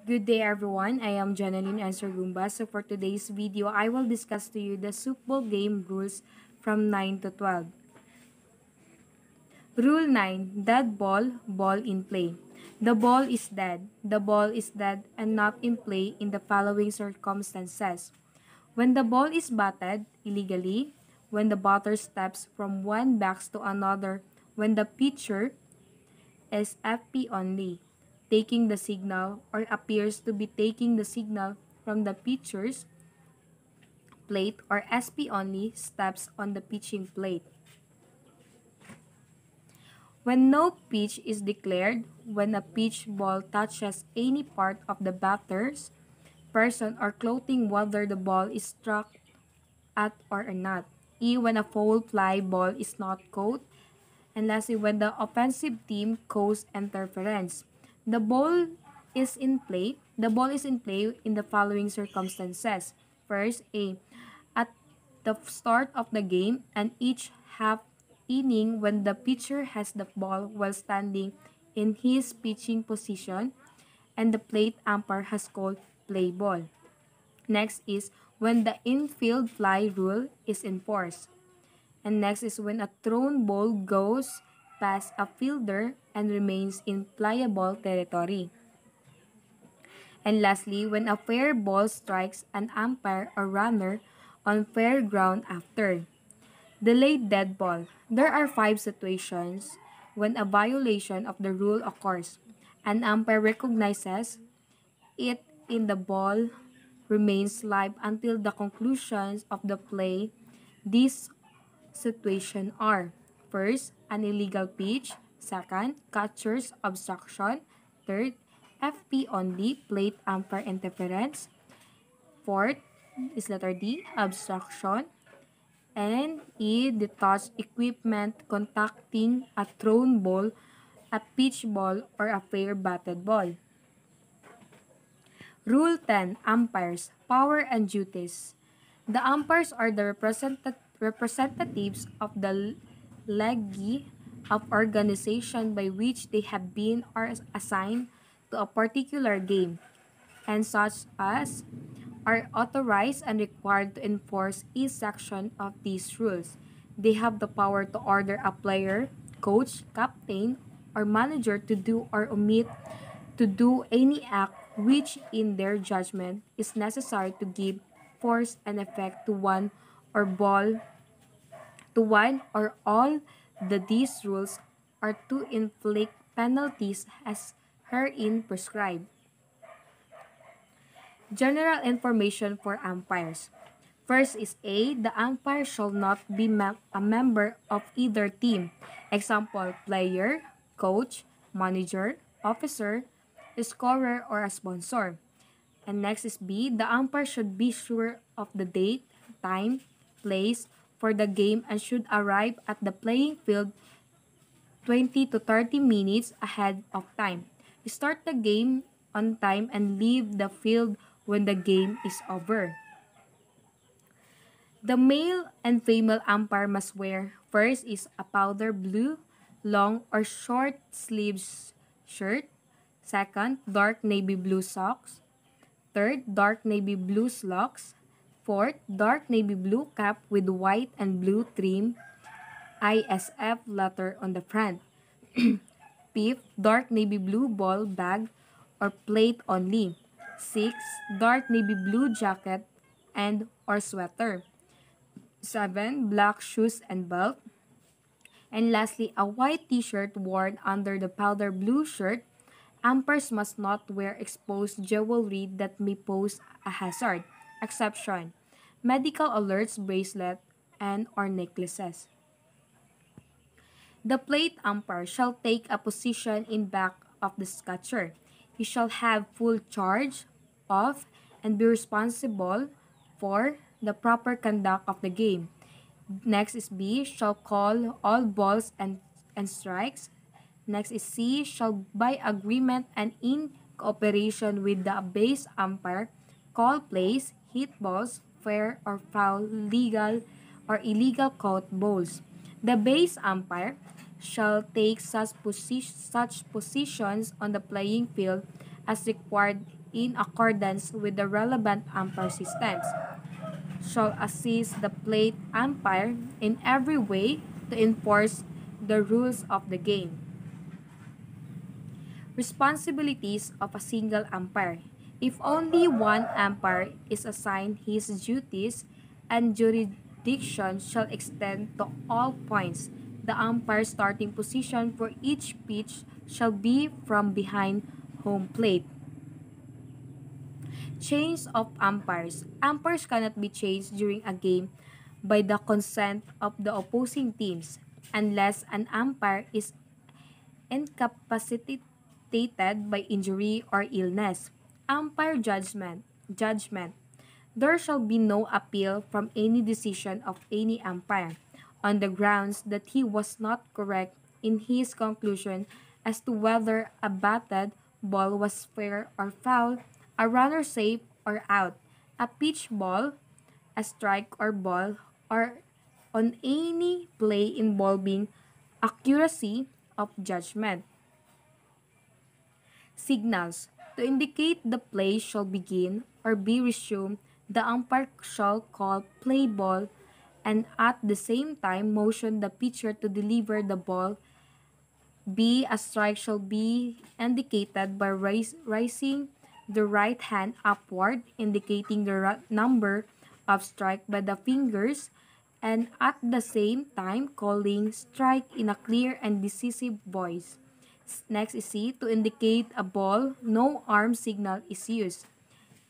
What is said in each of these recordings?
Good day everyone, I am Jonalyn and Sarigumba. So for today's video, I will discuss to you the Soup Bowl game rules from 9 to 12. Rule 9. Dead ball, ball in play. The ball is dead. The ball is dead and not in play in the following circumstances. When the ball is batted illegally, when the batter steps from one box to another, when the pitcher is FP only, taking the signal or appears to be taking the signal from the pitcher's plate, or SP only, steps on the pitching plate. When no pitch is declared, when a pitch ball touches any part of the batter's person or clothing, whether the ball is struck at or not. When a foul fly ball is not caught. And lastly, when the offensive team causes interference. The ball is in play. The ball is in play in the following circumstances. First, at the start of the game and each half inning, when the pitcher has the ball while standing in his pitching position and the plate umpire has called play ball. Next is when the infield fly rule is enforced. And next is when a thrown ball goes past a fielder and remains in playable territory. And lastly, when a fair ball strikes an umpire or runner on fair ground after. Delayed dead ball. There are 5 situations when a violation of the rule occurs. An umpire recognizes it in the ball remains live until the conclusions of the play. These situations are: first, an illegal pitch; second, catcher's obstruction; third, FP only, plate umpire interference; fourth is letter D, obstruction; and E, detached equipment contacting a thrown ball, a pitch ball, or a fair batted ball. Rule 10. Umpires, power and duties. The umpires are the representatives of the league of organization by which they have been or assigned to a particular game, and such as are authorized and required to enforce each section of these rules. They have the power to order a player, coach, captain, or manager to do or omit to do any act which in their judgment is necessary to give force and effect to one or all these rules, or to inflict penalties as herein prescribed. General information for umpires. First is A. The umpire shall not be a member of either team. Example, player, coach, manager, officer, scorer, or a sponsor. And next is B. The umpire should be sure of the date, time, place for the game and should arrive at the playing field 20 to 30 minutes ahead of time. Start the game on time and leave the field when the game is over. The male and female umpire must wear: first is a powder blue, long or short sleeves shirt. Second, dark navy blue socks. Third, dark navy blue slacks. Fourth, dark navy blue cap with white and blue trim, ISF letter on the front. Fifth, dark navy blue ball bag or plate only. Sixth, dark navy blue jacket and or sweater. 7. Black shoes and belt. And lastly, a white t-shirt worn under the powder blue shirt. Umpires must not wear exposed jewelry that may pose a hazard. Exception: medical alerts bracelet and or necklaces. The plate umpire shall take a position in back of the catcher. He shall have full charge of and be responsible for the proper conduct of the game. Next is B, shall call all balls and strikes. Next is C, shall by agreement and in cooperation with the base umpire call plays, hit balls, fair or foul, legal or illegal caught balls. The base umpire shall take such positions on the playing field as required in accordance with the relevant umpire systems, shall assist the plate umpire in every way to enforce the rules of the game. Responsibilities of a single umpire. If only one umpire is assigned, his duties and jurisdiction shall extend to all points. The umpire's starting position for each pitch shall be from behind home plate. Change of umpires. Umpires cannot be changed during a game by the consent of the opposing teams unless an umpire is incapacitated by injury or illness. Umpire judgment. There shall be no appeal from any decision of any umpire on the grounds that he was not correct in his conclusion as to whether a batted ball was fair or foul, a runner safe or out, a pitch ball, a strike or ball, or on any play involving accuracy of judgment. Signals. To indicate the play shall begin or be resumed, the umpire shall call play ball and at the same time motion the pitcher to deliver the ball. B. A strike shall be indicated by raising the right hand upward, indicating the number of strike by the fingers, and at the same time calling strike in a clear and decisive voice. Next is C. To indicate a ball, no arm signal is used.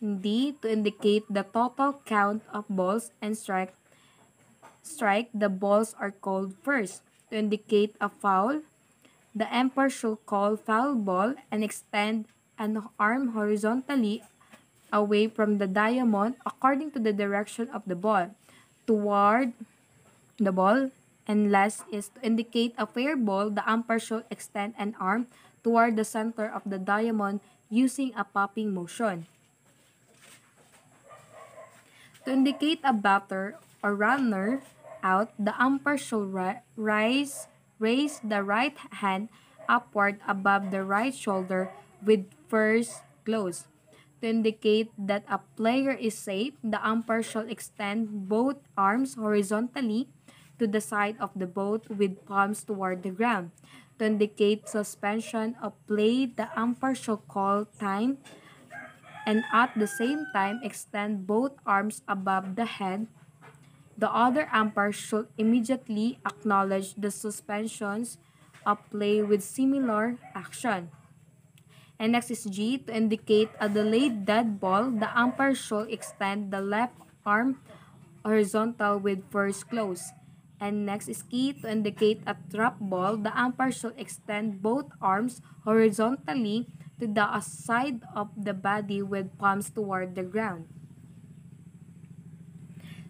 D. To indicate the total count of balls and strike, the balls are called first. To indicate a foul, the umpire shall call foul ball and extend an arm horizontally away from the diamond according to the direction of the ball toward the ball. And last is to indicate a fair ball, the umpire shall extend an arm toward the center of the diamond using a popping motion. To indicate a batter or runner out, the umpire shall raise the right hand upward above the right shoulder with first closed. To indicate that a player is safe, the umpire shall extend both arms horizontally to the side of the boat with palms toward the ground. To indicate suspension of play, the umpire shall call time and at the same time extend both arms above the head. The other umpire should immediately acknowledge the suspensions of play with similar action. And next is G. To indicate a delayed dead ball, the umpire shall extend the left arm horizontal with first close. And next is key. To indicate a trap ball, the umpire shall extend both arms horizontally to the side of the body with palms toward the ground.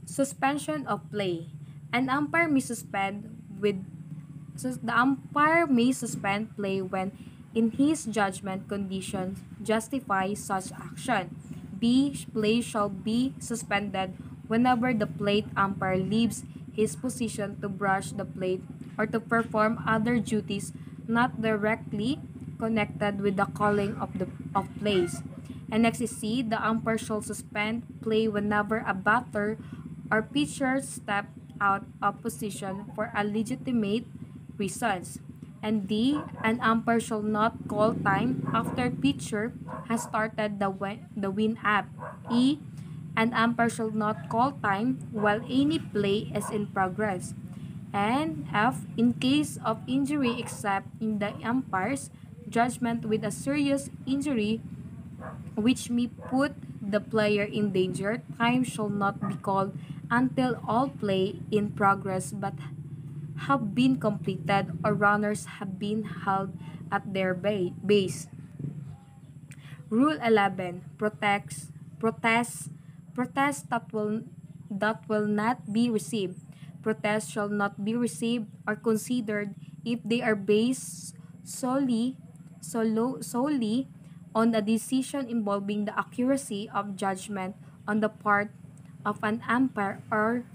Suspension of play. An umpire may suspend the umpire may suspend play when in his judgment conditions justify such action. B. Play shall be suspended whenever the plate umpire leaves his position to brush the plate or to perform other duties not directly connected with the calling of plays. And next is C. The umpire shall suspend play whenever a batter or pitcher step out of position for a legitimate reasons. And D. An umpire shall not call time after pitcher has started the wind up. E. An umpire shall not call time while any play is in progress. And F. In case of injury except in the umpire's judgment with a serious injury which may put the player in danger, time shall not be called until all play in progress but have been completed or runners have been held at their base. Rule 11. Protests that will not be received. Protests shall not be received or considered if they are based solely on a decision involving the accuracy of judgment on the part of an umpire or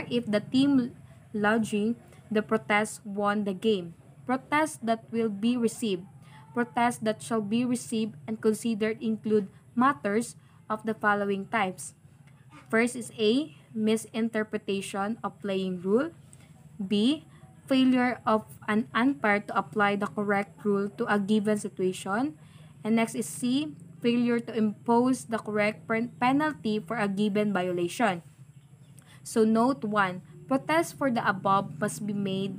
if the team lodging the protest won the game. Protests that will be received. Protests that shall be received and considered include matters of the following types. First is A, misinterpretation of playing rule. B, failure of an umpire to apply the correct rule to a given situation. And next is C, failure to impose the correct penalty for a given violation. So note 1, protest for the above must be made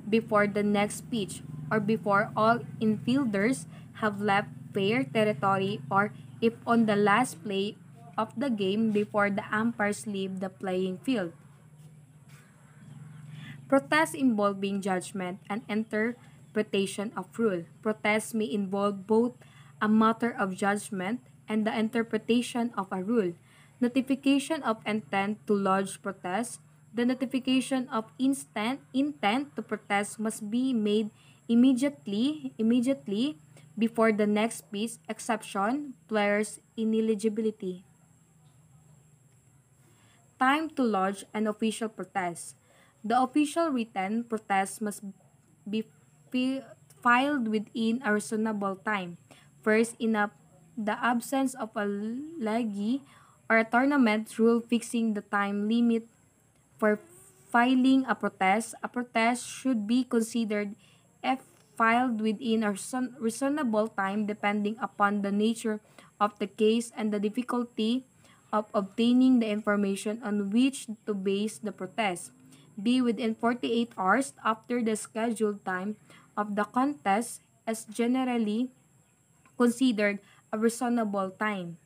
before the next pitch or before all infielders have left fair territory or if on the last play of the game before the umpires leave the playing field. Protests involving judgment and interpretation of rule. Protests may involve both a matter of judgment and the interpretation of a rule. Notification of intent to lodge protest. The notification of intent to protest must be made immediately before the next piece, exception, players' ineligibility. Time to lodge an official protest. The official written protest must be filed within a reasonable time. First, the absence of a league or a tournament rule fixing the time limit for filing a protest should be considered if filed within a reasonable time depending upon the nature of the case and the difficulty of obtaining the information on which to base the protest. B. Within 48 hours after the scheduled time of the contest is generally considered a reasonable time.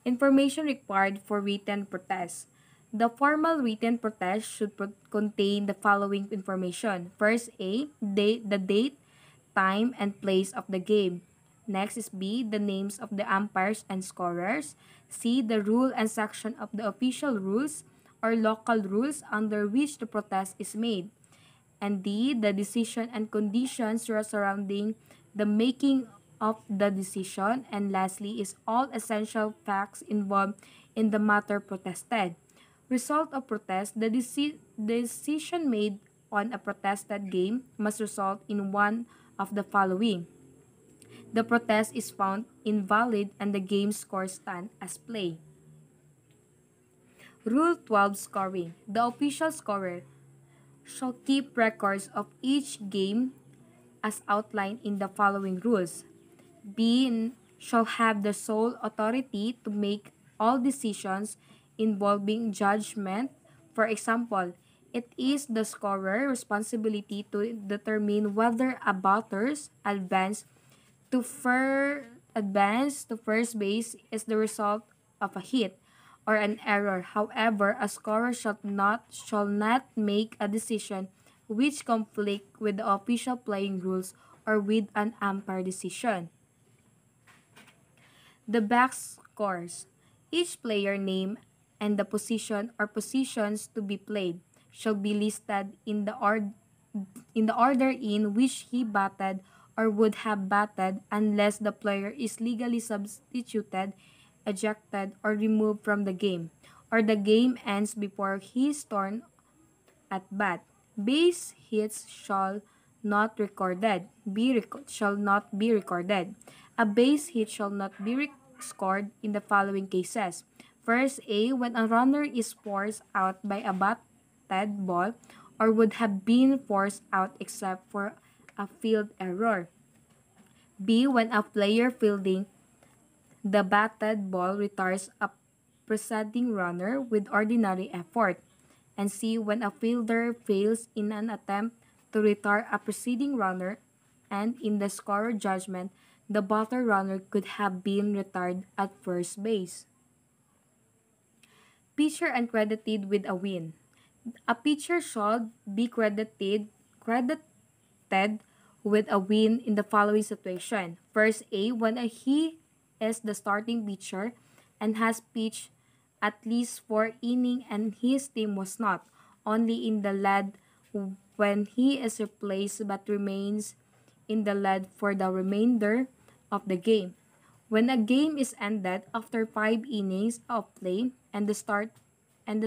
Information required for written protest. The formal written protest should contain the following information. First A, the date, time, and place of the game. Next is B, the names of the umpires and scorers. C, the rule and section of the official rules or local rules under which the protest is made. And D, the decision and conditions surrounding the making of the decision. And lastly is all essential facts involved in the matter protested. Result of protest, the decision made on a protested game must result in one of the following. The protest is found invalid and the game score stand as play. Rule 12 scoring. The official scorer shall keep records of each game as outlined in the following rules. B shall have the sole authority to make all decisions involving judgment. For example, it is the scorer's responsibility to determine whether a batter's advance to first base is the result of a hit or an error. However, a scorer shall not make a decision which conflict with the official playing rules or with an umpire decision. The box scores. Each player name and the position or positions to be played shall be listed in the order in which he batted or would have batted unless the player is legally substituted, ejected, or removed from the game, or the game ends before his turn at bat. Base hits shall not be recorded. A base hit shall not be scored in the following cases. First, A, when a runner is forced out by a batted ball or would have been forced out except for a field error. B, when a player fielding the batted ball retires a preceding runner with ordinary effort. And C, when a fielder fails in an attempt to retire a preceding runner and in the scorer judgment, the batter runner could have been retired at first base. Pitcher uncredited with a win. A pitcher should be credited with a win in the following situation. First, A, when he is the starting pitcher and has pitched at least 4 innings and his team was not, only in the lead when he is replaced but remains in the lead for the remainder of the game. When a game is ended after 5 innings of play and the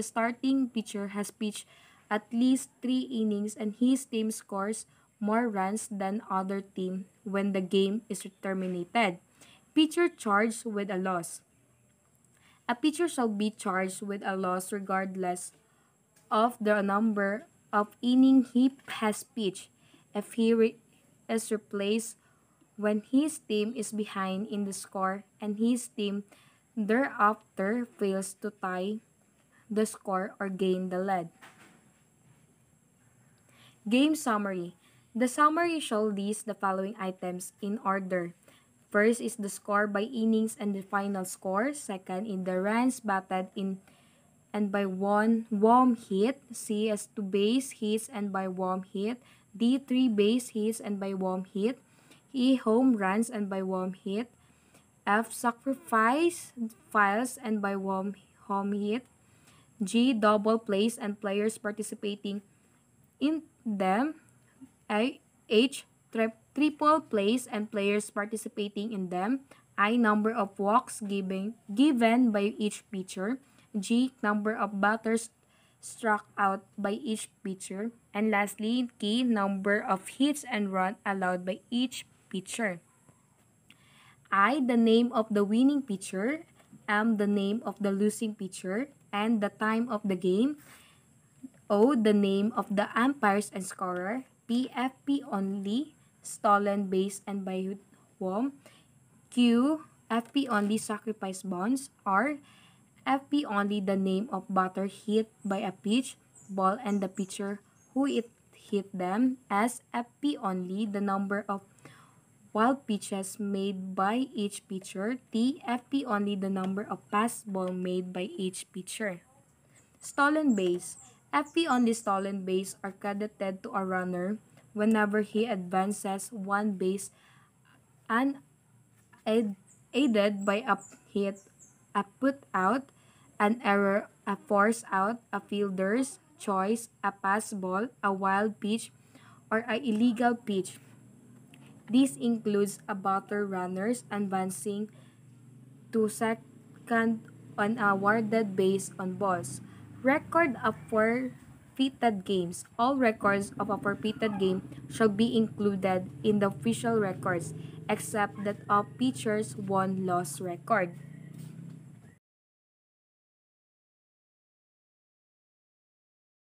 starting pitcher has pitched at least 3 innings and his team scores more runs than other team when the game is terminated. Pitcher charged with a loss. A pitcher shall be charged with a loss regardless of the number of innings he has pitched. If is replaced when his team is behind in the score and his team thereafter fails to tie the score or gain the lead. Game summary. The summary shall list the following items in order. First is the score by innings and the final score. Second is the runs batted in and by one warm hit. C is two base hits and by warm hit. D three base hits and by warm hit. E home runs and by warm hit. F sacrifice files and by warm home hit. G double plays and players participating in them. H triple plays and players participating in them. I number of walks given by each pitcher. G number of batters struck out by each pitcher. And lastly, K number of hits and run allowed by each pitcher. I the name of the winning pitcher. M the name of the losing pitcher and the time of the game. O the name of the umpires and scorer. P FP only, stolen base and by whom. Q FP only, sacrifice bonds. R FP only, the name of batter hit by a pitch ball and the pitcher who it hit them. S FP only, the number of wild pitches made by each pitcher. T FP only, the number of pass ball made by each pitcher. Stolen base. FP only stolen base are credited to a runner whenever he advances one base unaided by a hit, a put out, an error, a force out, a fielder's choice, a pass ball, a wild pitch, or an illegal pitch. This includes a batter runners advancing to second on a awarded base on balls. Record of forfeited games. All records of a forfeited game shall be included in the official records, except that of pitchers won-loss record.